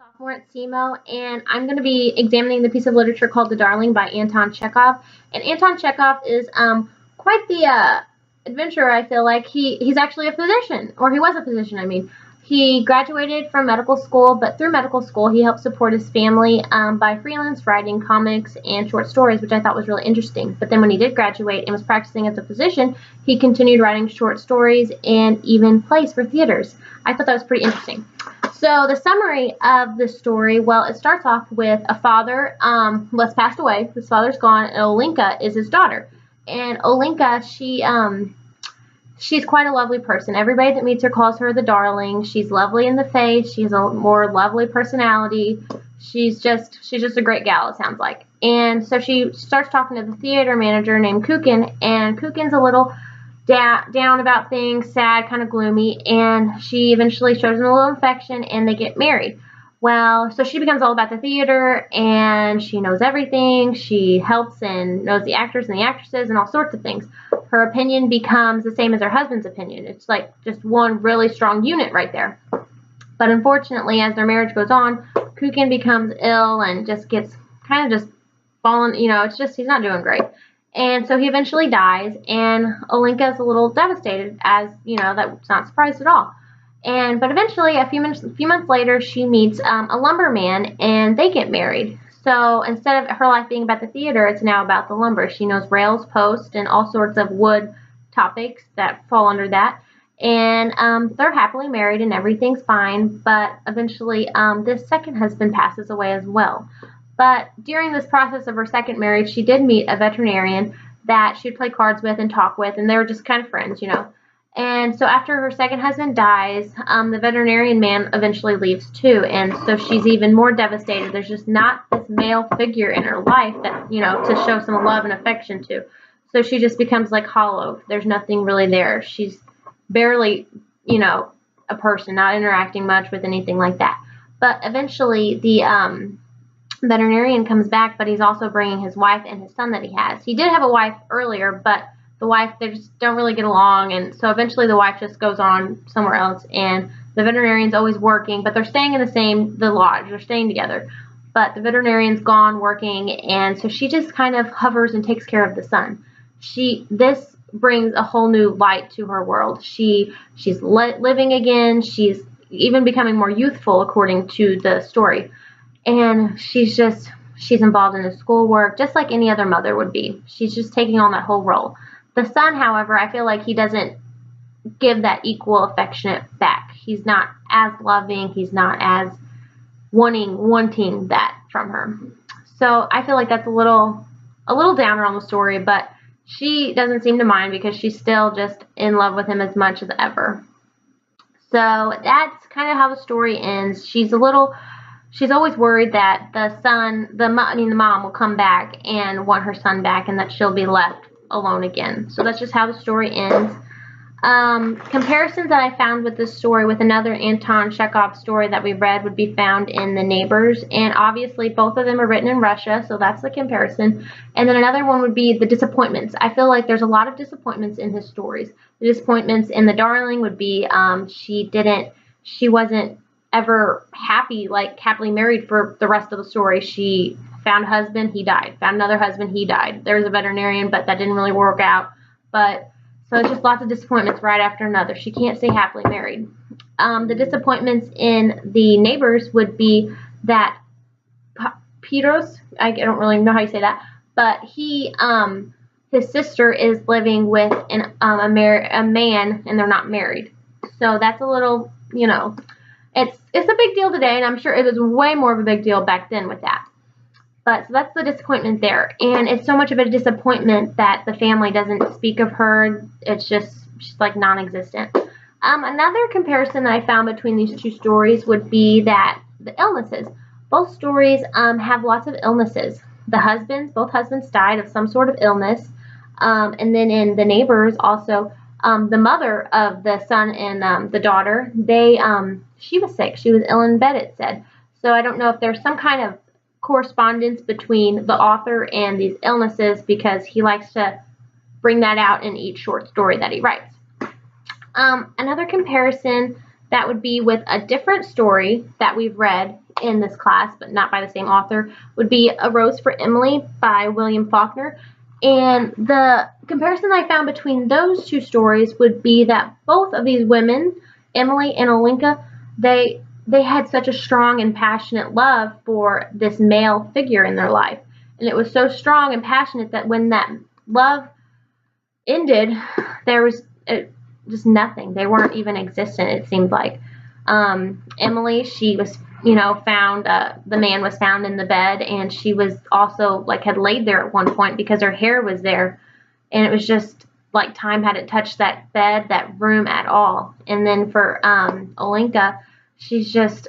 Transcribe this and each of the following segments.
sophomore at SEMO, and I'm going to be examining the piece of literature called The Darling by Anton Chekhov. And Anton Chekhov is quite the adventurer, I feel like. He's actually a physician, or he was a physician, I mean. He graduated from medical school, but through medical school, he helped support his family by freelance writing comics and short stories, which I thought was really interesting. But then when he did graduate and was practicing as a physician, he continued writing short stories and even plays for theaters. I thought that was pretty interesting. So the summary of the story, well, it starts off with a father who has passed away. His father's gone, and Olenka is his daughter. And Olenka, she's quite a lovely person. Everybody that meets her calls her the darling. She's lovely in the face. She has a more lovely personality. She's just a great gal, it sounds like. And so she starts talking to the theater manager named Kukin, and Kukin's a little down about things, sad, kind of gloomy, and she eventually shows him a little affection, and they get married. Well, so she becomes all about the theater, and she knows everything. She helps and knows the actors and the actresses and all sorts of things. Her opinion becomes the same as her husband's opinion. It's like just one really strong unit right there. But unfortunately, as their marriage goes on, Kukin becomes ill and just gets kind of just fallen, it's just he's not doing great. And so he eventually dies, and Olenka is a little devastated, as, that's not surprised at all. But eventually, a few months later, she meets a lumberman, and they get married. So instead of her life being about the theater, it's now about the lumber. She knows rails, posts, and all sorts of wood topics that fall under that. And they're happily married, and everything's fine. But eventually, this second husband passes away as well. But during this process of her second marriage, she did meet a veterinarian that she'd play cards with and talk with, and they were just kind of friends, And so after her second husband dies, the veterinarian man eventually leaves too, and so she's even more devastated. There's just not this male figure in her life that, to show some love and affection to. So she just becomes like hollow. There's nothing really there. She's barely, a person, not interacting much with anything like that. But eventually the veterinarian comes back, but he's also bringing his wife and his son that he has. He did have a wife earlier, but the wife, they just don't really get along, and so eventually the wife just goes on somewhere else, and the veterinarian's always working, but they're staying in the lodge, they're staying together, but the veterinarian's gone working, and so she just kind of hovers and takes care of the son. This brings a whole new light to her world. She's living again, she's even becoming more youthful according to the story, and she's involved in the schoolwork just like any other mother would be. She's just taking on that whole role. The son, however, I feel like he doesn't give that equal affectionate back. He's not as loving. He's not as wanting that from her. So I feel like that's a little downer on the story, but she doesn't seem to mind because she's still just in love with him as much as ever. So that's kind of how the story ends. She's always worried that the mom will come back and want her son back, and that she'll be left alone again. So that's just how the story ends. Comparisons that I found with this story with another Anton Chekhov story that we read would be found in The Neighbors, and obviously both of them are written in Russia, so that's the comparison. And then another one would be The Disappointments. I feel like there's a lot of disappointments in his stories. The disappointments in The Darling would be she wasn't ever happily married for the rest of the story. She found a husband, he died. Found another husband, he died. There was a veterinarian, but that didn't really work out. So it's just lots of disappointments right after another. She can't stay happily married. The disappointments in The Neighbors would be that Petros, I don't really know how you say that, but his sister is living with a man, and they're not married. So that's a little, it's a big deal today, and I'm sure it was way more of a big deal back then with that. But so that's the disappointment there. And it's so much of a disappointment that the family doesn't speak of her. She's like non-existent. Another comparison that I found between these two stories would be that the illnesses. Both stories have lots of illnesses. Both husbands died of some sort of illness. And then in The Neighbors also, the mother of the son and the daughter, she was sick. She was ill in bed, it said. So I don't know if there's some kind of correspondence between the author and these illnesses, because he likes to bring that out in each short story that he writes. Another comparison that would be with a different story that we've read in this class, but not by the same author, would be A Rose for Emily by William Faulkner. And the comparison I found between those two stories would be that both of these women, Emily and Olenka, they had such a strong and passionate love for this male figure in their life. And it was so strong and passionate that when that love ended, there was just nothing. They weren't even existent, it seemed like. Emily, she was, found, the man was found in the bed, and she was also, had laid there at one point because her hair was there, and it was just, time hadn't touched that bed, that room at all. And then for, Olenka, she's just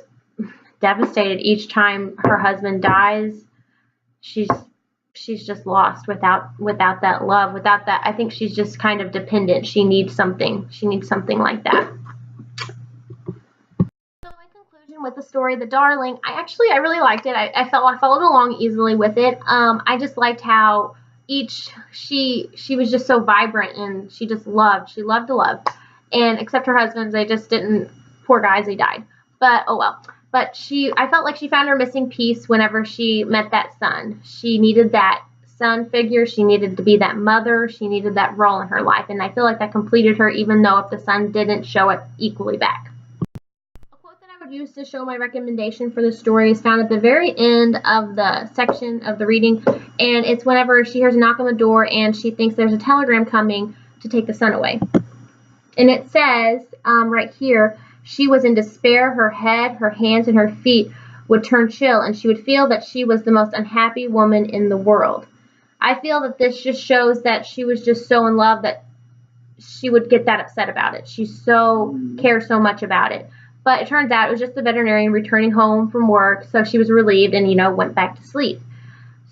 devastated each time her husband dies. She's just lost without that love, without that. I think she's just kind of dependent. She needs something like that. With the story The Darling, I really liked it. I followed along easily with it. I just liked how she was just so vibrant, and she loved to love, and except her husbands, they just didn't, poor guys, they died, but oh well. But I felt like she found her missing piece whenever she met that son. She needed that son figure. She needed to be that mother. She needed that role in her life, and I feel like that completed her, even though if the son didn't show it equally back. Used to show my recommendation for the story is found at the very end of the section of the reading, and it's whenever she hears a knock on the door and she thinks there's a telegram coming to take the son away. And it says right here, she was in despair. Her head, her hands, and her feet would turn chill, and she would feel that she was the most unhappy woman in the world. I feel that this just shows that she was just so in love that she would get that upset about it. She cares so much about it. But it turns out it was just the veterinarian returning home from work, so she was relieved and, went back to sleep.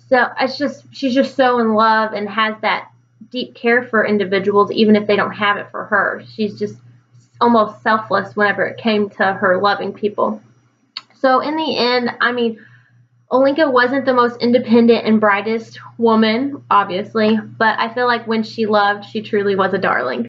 So she's just so in love and has that deep care for individuals, even if they don't have it for her. She's just almost selfless whenever it came to her loving people. So in the end, Olenka wasn't the most independent and brightest woman, obviously, but I feel like when she loved, she truly was a darling.